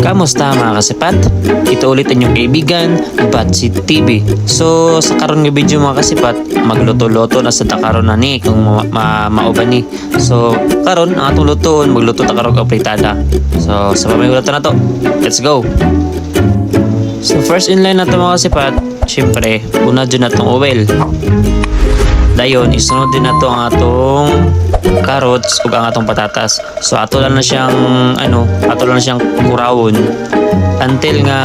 Kamusta mga kasipat? Ito ulit ang inyong kaibigan, Batsit TV. So sa karon nga video mga kasipat, magluto-luto na sa takaron na ni kung mauban ni. So karon ang atong lutoon, magluto ta karong apritada. So sa pamigulat na to, let's go. So first in line na to mga kasipat, syempre una dyan na tong oil. Dayon isunod din na to ang atong carrots ug ang atong patatas. So ato lang na siyang kurawon until nga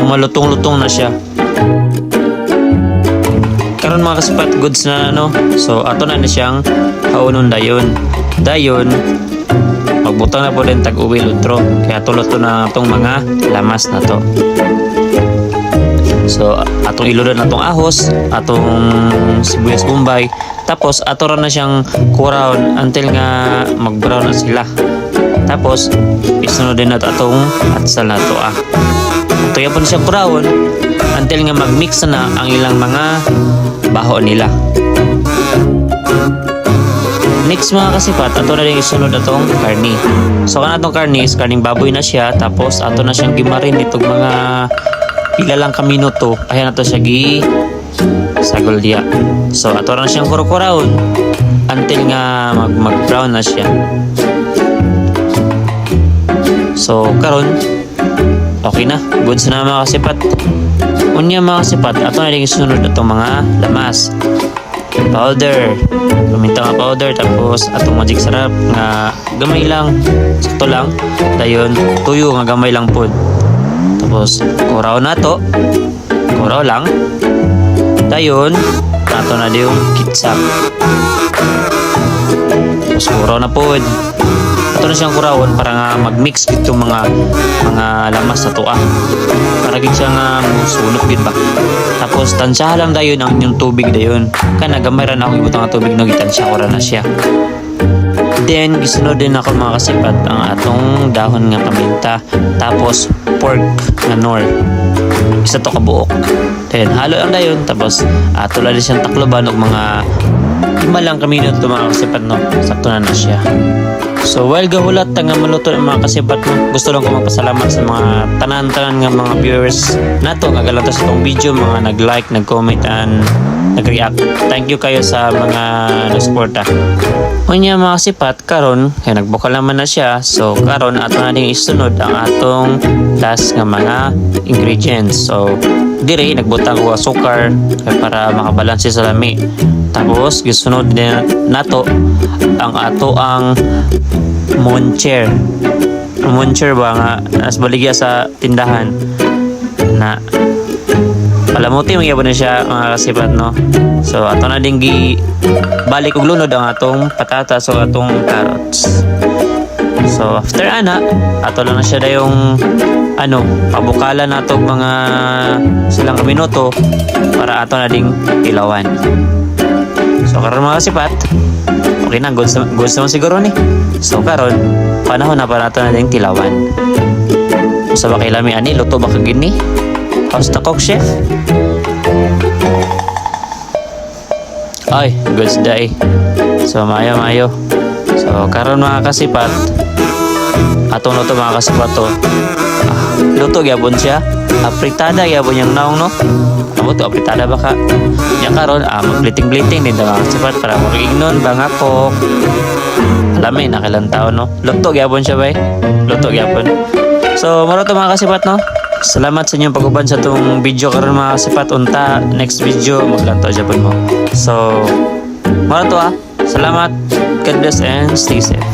malutong-lutong na siya. Karon mga kasipat, goods na So ato na siyang haunon dayon. Magbutang na po din tag-uwi lutro. Kaya tuloto na itong mga lamas na to. So atong iludan na itong ahos, atong sibuyas bombay. Tapos ato na siyang kurawon until nga mag-brown na sila. Tapos isunod din nato atong atsal na to Ato yapon siya kurawon until nga mag-mix na ang ilang mga baho nila. Next mga kasipat, ato na rin isunod atong karni. So kan atong karni is karning baboy na siya. Tapos ato na siyang gimarin itong mga pila lang ka minuto. Ayan ato siya sagol dia. So ato na siyang kurawon until nga mag-brown na siya. So karon okay na, goods na mga kasipat. Unya mga kasipat, ato na rin isunod itong mga lamas. Powder, paminta nga powder, tapos atong magic sarap nga gamay lang, sakto lang. Dayon tuyo nga gamay lang pod. Tapos kuraw na to, kuraw lang. Dayon ato na yung kitsak. Tapos kuraw na pod. Ato na siyang kurawon para nga mag-mix dito mga lamas na to para gid siya nga musulok gid ba. Tapos tansyahan lang dayon ang inyong tubig dayon. Kana gamay ra na akong ibutang nga tubig no gitansya ko ra na siya. Then gisunod din ako mga kasipat ang atong dahon nga paminta. Tapos pork nga nor. Isa to kabuok. Then halo lang dayon. Tapos ato lang din siyang takloban og mga 5 lang kaminut mga kasipat sakto na siya. So while gahulat nga maluto ng mga kasipat gusto lang ko magpasalamat sa mga tanan-tanan nga mga viewers nato nga galanto sa itong video, mga nag-like, nag-comment and nag-react. Thank you kayo sa mga nag-suporta. Unya mga kasipat, karon kay nagbukal naman na siya. So karon ato na din isunod ang atong last nga mga ingredients. So dire nagbutang ko asukar para makabalanse sa lami. Tapos gisunod din nato ang ato ang moncher ba nga nas baligya sa tindahan na palamuti magyabon na siya mga kasipat So ato na din balik og lunod ang atong patatas o atong carrots. So after ato lang na siya dayong pabukalan nato mga silang minuto para ato na ding ilawan. So karon mga kasipat, okay na, goods naman siguro ni. So karon panahon na para nato na ding tilawan. Sa ba kay lami ani luto ba kagid ni? How's the cook chef? Ay, goods day. So mayo. So karon mga kasipat, atong luto mga kasipat to. Luto gyapon siya. Apritada gyapon yang naong Amo to apritada ba ka? Nya karon mag-bliting-bliting din mga kasipat para mag-ignon ba nga cook. Alam nakilang tao Luto gyapon siya bay. Luto gyapon. So maro to mga kasipat Salamat sa inyong pag-uban sa itong video karon mga kasipat. Unta next video maglanto Japon mo. So maro to Salamat. God bless and stay safe.